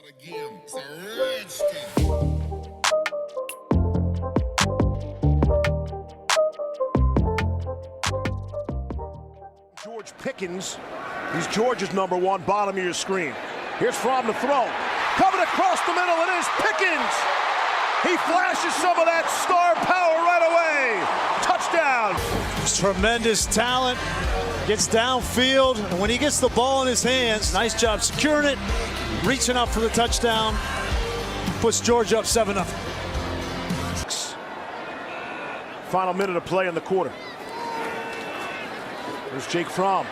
Again, it's a Redskin. George Pickens, he's George's #1, bottom of your screen. Here's Flea to throw. Coming across the middle, it is Pickens. He flashes some of that star power right away. Touchdown. Tremendous talent. Gets downfield, and when he gets the ball in his hands, nice job securing it, reaching up for the touchdown, puts Georgia up 7-0. Final minute of play in the quarter. There's Jake Flea.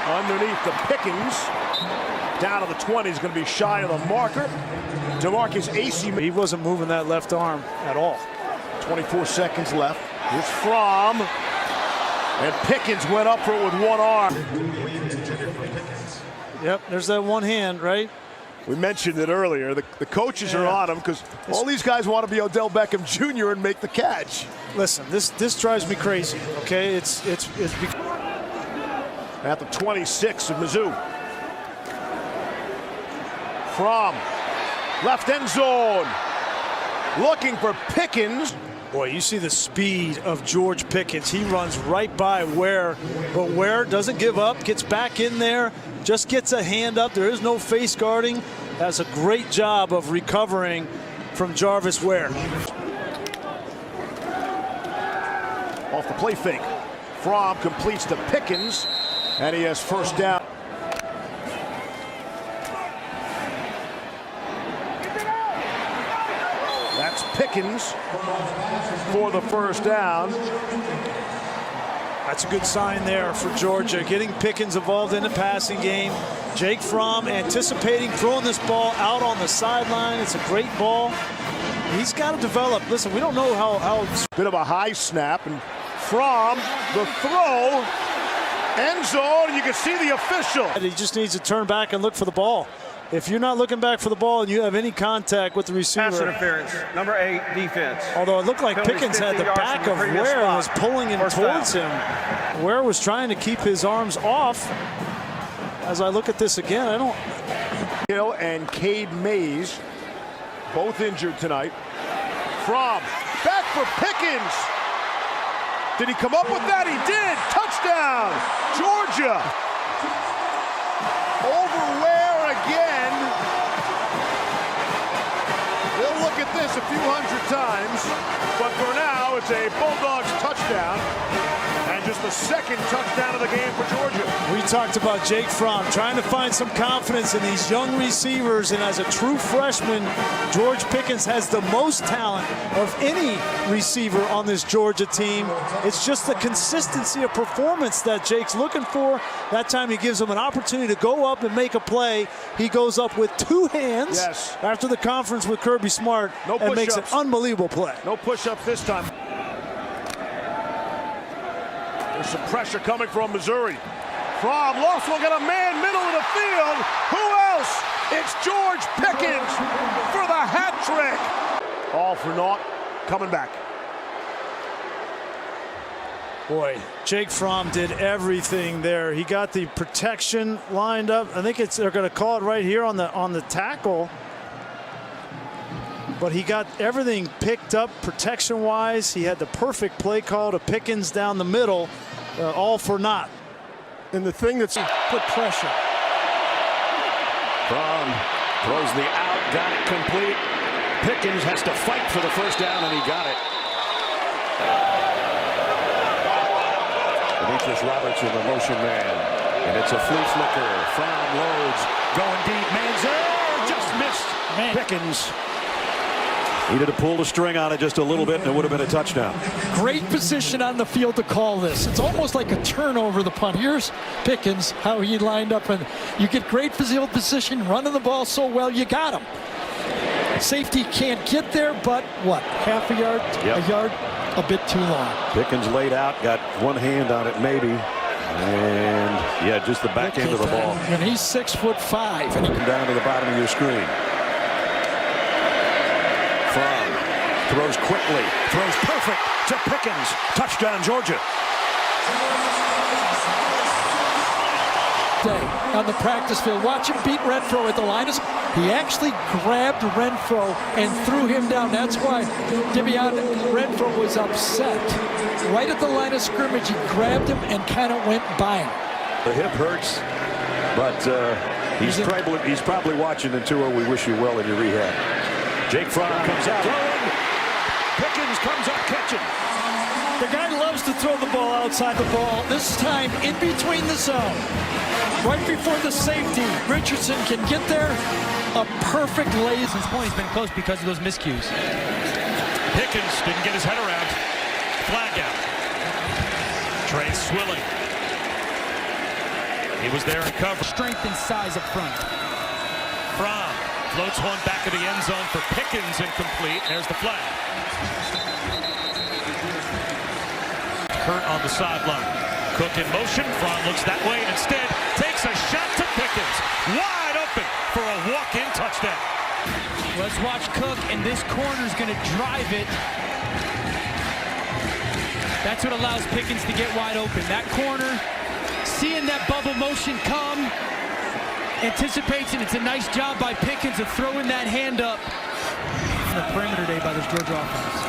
Underneath the Pickens. Down to the 20, he's going to be shy of the marker. DeMarcus AC. He wasn't moving that left arm at all. 24 seconds left. Here's Flea. And Pickens went up for it with one arm. Yep, there's that one hand, right? We mentioned it earlier. The coaches are on him because all these guys want to be Odell Beckham Jr. and make the catch. Listen, this drives me crazy. Okay, it's at the 26 of Mizzou. From left end zone, looking for Pickens. Boy, you see the speed of George Pickens. He runs right by Ware, but Ware doesn't give up, gets back in there, just gets a hand up. There is no face guarding. Does a great job of recovering from Jarvis Ware. Off the play fake. Flea completes to Pickens, and he has first down. That's Pickens for the first down. That's a good sign there for Georgia, getting Pickens involved in the passing game. Jake Flea anticipating throwing this ball out on the sideline. It's a great ball. He's got to develop. Listen, we don't know how. Bit of a high snap, and from the throw, end zone, you can see the official. He just needs to turn back and look for the ball. If you're not looking back for the ball and you have any contact with the receiver. Pass interference, number 8, defense. Although it looked like Pickens had the back of Ware and was pulling him towards him. Ware was trying to keep his arms off. As I look at this again, I don't. Hill and Cade Mays, both injured tonight. From back for Pickens. Did he come up with that? He did. Touchdown, Georgia. Over Ware again. They'll look at this a few hundred times, but for now, it's a Bulldogs touchdown. And just the second touchdown of the game for Georgia. We talked about Jake Flea trying to find some confidence in these young receivers, and as a true freshman, George Pickens has the most talent of any receiver on this Georgia team. It's just the consistency of performance that Jake's looking for. That time he gives him an opportunity to go up and make a play. He goes up with two hands after the conference with Kirby Smart and makes an unbelievable play. No push-ups this time. There's some pressure coming from Missouri. From lost one, got a man middle of the field. Who else? It's George Pickens for the hat trick. All for naught, coming back. Boy, Jake Flea did everything there. He got the protection lined up. I think they're going to call it right here on the tackle. But he got everything picked up protection-wise. He had the perfect play call to Pickens down the middle, all for naught. And the thing that's put pressure. Flea throws the out, got it complete. Pickens has to fight for the first down, and he got it. Demetrius Roberts with a motion man, and it's a Flea flicker. Flea loads, going deep. Manziel just missed. Pickens needed to pull the string on it just a little bit, and it would have been a touchdown. Great position on the field to call this. It's almost like a turnover, the punt. Here's Pickens, how he lined up, and you get great field position, running the ball so well, you got him. Safety can't get there, but what, half a yard, a yard, a bit too long. Pickens laid out, got one hand on it maybe, and yeah, just the back end of the ball. And he's 6'5", and he come down to the bottom of your screen. Flea throws quickly, throws perfect to Pickens. Touchdown, Georgia. day on the practice field. Watch him beat Renfro at the line. He actually grabbed Renfro and threw him down. That's why Devion Renfro was upset. Right at the line of scrimmage, he grabbed him and kind of went by him. The hip hurts, but he's probably watching and Tua, we wish you well in your rehab. Jake Fromm comes out throwing. Pickens comes up catching. The guy loves to throw the ball outside the ball. This time in between the zone. Right before the safety, Richardson can get there. A perfect lay. Since point, he's been close because of those miscues. Pickens didn't get his head around. Flag out. Trey Swilling. He was there in cover. Strength and size up front. Fromm floats one back of the end zone for Pickens, incomplete. There's the flag. Hurt on the sideline. Cook in motion. Fromm looks that way and instead takes a shot to Pickens. Wide open for a walk-in touchdown. Let's watch Cook, and this corner's going to drive it. That's what allows Pickens to get wide open. That corner, seeing that bubble motion come, anticipates it. It's a nice job by Pickens of throwing that hand up. A perimeter day by this Georgia offense.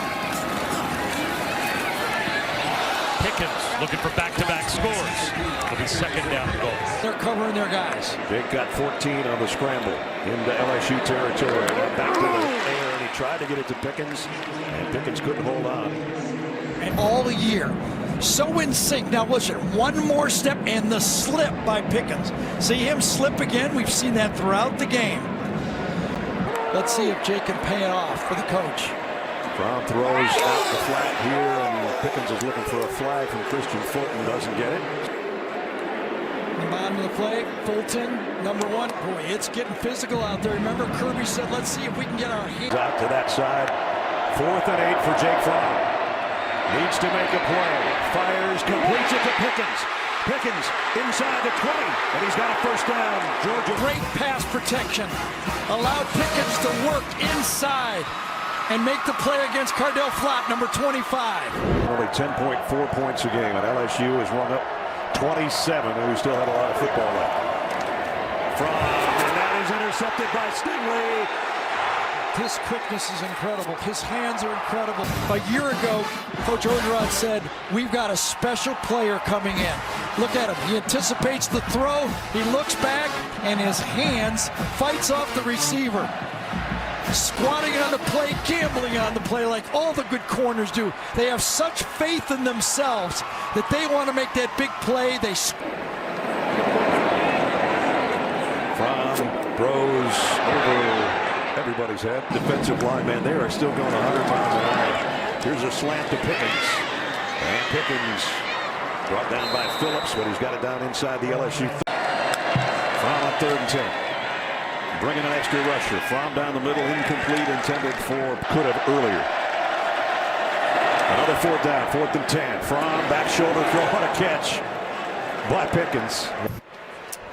Pickens looking for back-to-back scores. It'll be second down and goal. They're covering their guys. Jake got 14 on the scramble into LSU territory. Now back to the air, and he tried to get it to Pickens, and Pickens couldn't hold on. And all year, so in sync. Now listen, one more step and the slip by Pickens. See him slip again. We've seen that throughout the game. Let's see if Jake can pay it off for the coach. Fromm throws out the flat here, and Pickens is looking for a flag from Christian Fulton. Doesn't get it. The bottom of the play, Fulton, number one. Boy, it's getting physical out there. Remember, Kirby said, let's see if we can get our hands out to that side. 4th and 8 for Jake Fromm. Needs to make a play. Fires, completes it to Pickens. Pickens inside the 20, and he's got a first down. Georgia. Great pass protection. Allowed Pickens to work inside and make the play against Cardell Flott, number 25. Only 10.4 points a game, and LSU has run up 27, and we still have a lot of football left. Fromm, and that is intercepted by Stingley. His quickness is incredible. His hands are incredible. A year ago, Coach Orgerod said, we've got a special player coming in. Look at him. He anticipates the throw. He looks back, and his hands fights off the receiver. Squatting on the play, gambling on the play like all the good corners do. They have such faith in themselves that they want to make that big play. Fromm throws over everybody's head. Defensive lineman, they are still going 100 miles an hour. Here's a slant to Pickens. And Pickens brought down by Phillips, but he's got it down inside the LSU. Fromm on 3rd and 10. Bringing an extra rusher. Fromm down the middle, incomplete, intended for, could have earlier. Another 4th down, 4th and 10. Fromm, back shoulder throw, what a catch by Pickens.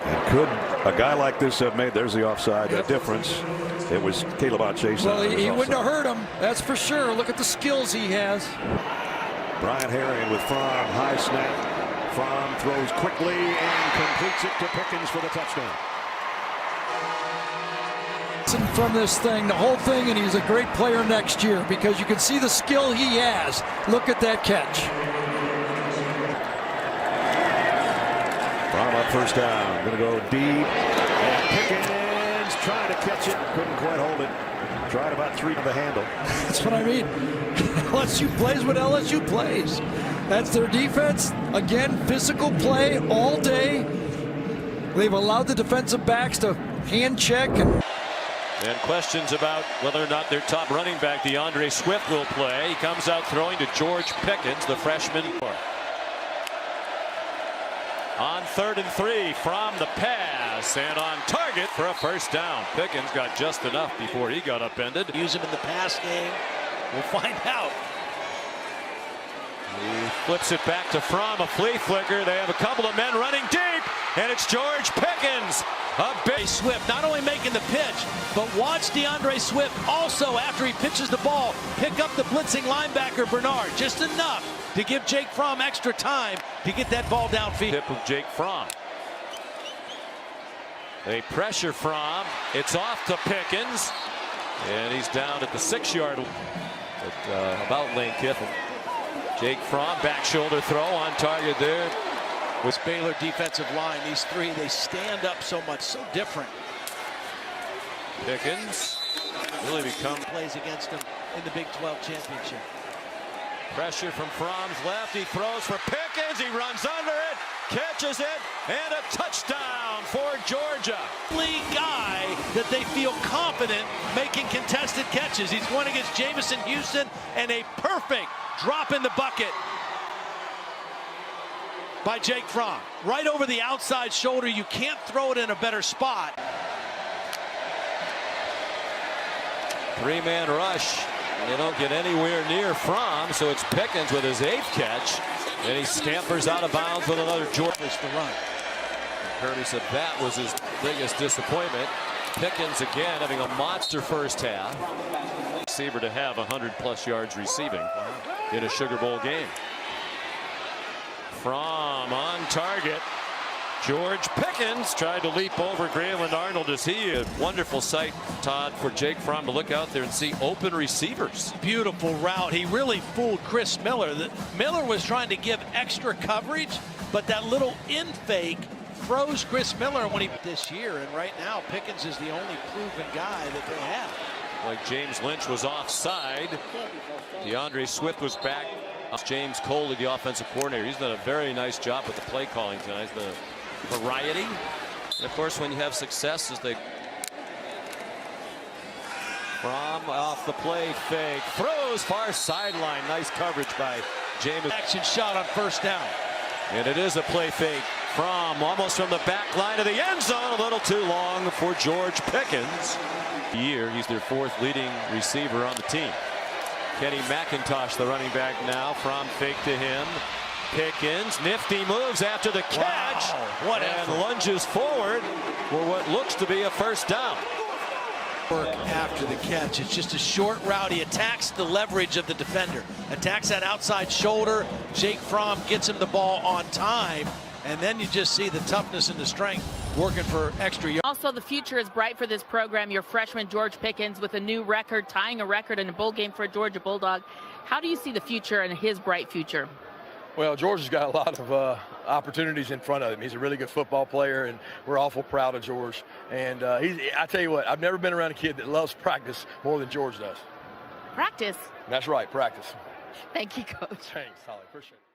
And could a guy like this have made, there's the offside difference. It was Caleb Chase. Well, he wouldn't have hurt him, that's for sure. Look at the skills he has. Brian Herring with Fromm, high snap. Fromm throws quickly and completes it to Pickens for the touchdown. From this thing, the whole thing, and he's a great player next year because you can see the skill he has. Look at that catch. Fromm on 1st down, gonna go deep, and Pickens trying to catch it, couldn't quite hold it. Tried about 3 on the handle. That's what I mean. LSU plays what LSU plays. That's their defense. Again, physical play all day. They've allowed the defensive backs to hand check and questions about whether or not their top running back, DeAndre Swift, will play. He comes out throwing to George Pickens, the freshman. On 3rd and 3, Fromm the pass, and on target for a first down. Pickens got just enough before he got upended. Use him in the pass game. We'll find out. He flips it back to Fromm, a flea flicker. They have a couple of men running deep, and it's George Pickens. A big Swift not only making the pitch, but watch DeAndre Swift also, after he pitches the ball, pick up the blitzing linebacker Bernard. Just enough to give Jake Fromm extra time to get that ball downfield. Tip of Jake Fromm. A pressure from. It's off to Pickens. And he's down at the 6-yard at about Lane Kiffin. Jake Fromm, back shoulder throw on target there. With Baylor defensive line, these three, they stand up so much, so different. Pickens really become plays against them in the Big 12 championship. Pressure from Fromm's left. He throws for Pickens. He runs under it, catches it, and a touchdown for Georgia. Flea guy that they feel confident making contested catches. He's going against Jamison Houston, and a perfect drop in the bucket by Jake Fromm. Right over the outside shoulder. You can't throw it in a better spot. Three-man rush. They don't get anywhere near Fromm, so it's Pickens with his 8th catch. And he scampers out of bounds with another Georgia. The run. Kirby said that was his biggest disappointment. Pickens again having a monster first half. Receiver to have 100+ yards receiving in a Sugar Bowl game. Fromm on target. George Pickens tried to leap over Grayland Arnold. Is he a wonderful sight, Todd, for Jake Fromm to look out there and see open receivers? Beautiful route. He really fooled Chris Miller. Miller was trying to give extra coverage, but that little in fake froze Chris Miller when he this year. And right now, Pickens is the only proven guy that they have. Like James Lynch was offside. DeAndre Swift was back. James Coley, the offensive coordinator, he's done a very nice job with the play calling tonight. The variety, and of course, when you have success, as they Fromm off the play fake, throws far sideline. Nice coverage by James. Action shot on first down, and it is a play fake. Fromm almost from the back line of the end zone, a little too long for George Pickens. He's their 4th leading receiver on the team. Kenny McIntosh, the running back now. Fromm fake to him. Pickens, nifty moves after the catch. Wow, what and effort. Lunges forward for what looks to be a first down. Work after the catch. It's just a short route. He attacks the leverage of the defender. Attacks that outside shoulder. Jake Fromm gets him the ball on time. And then you just see the toughness and the strength working for extra yards. Also, the future is bright for this program. Your freshman, George Pickens, with a new record, tying a record in a bowl game for a Georgia Bulldog. How do you see the future and his bright future? Well, George has got a lot of opportunities in front of him. He's a really good football player, and we're awful proud of George. And I tell you what, I've never been around a kid that loves practice more than George does. Practice? That's right, practice. Thank you, Coach. Thanks, Holly. Appreciate it.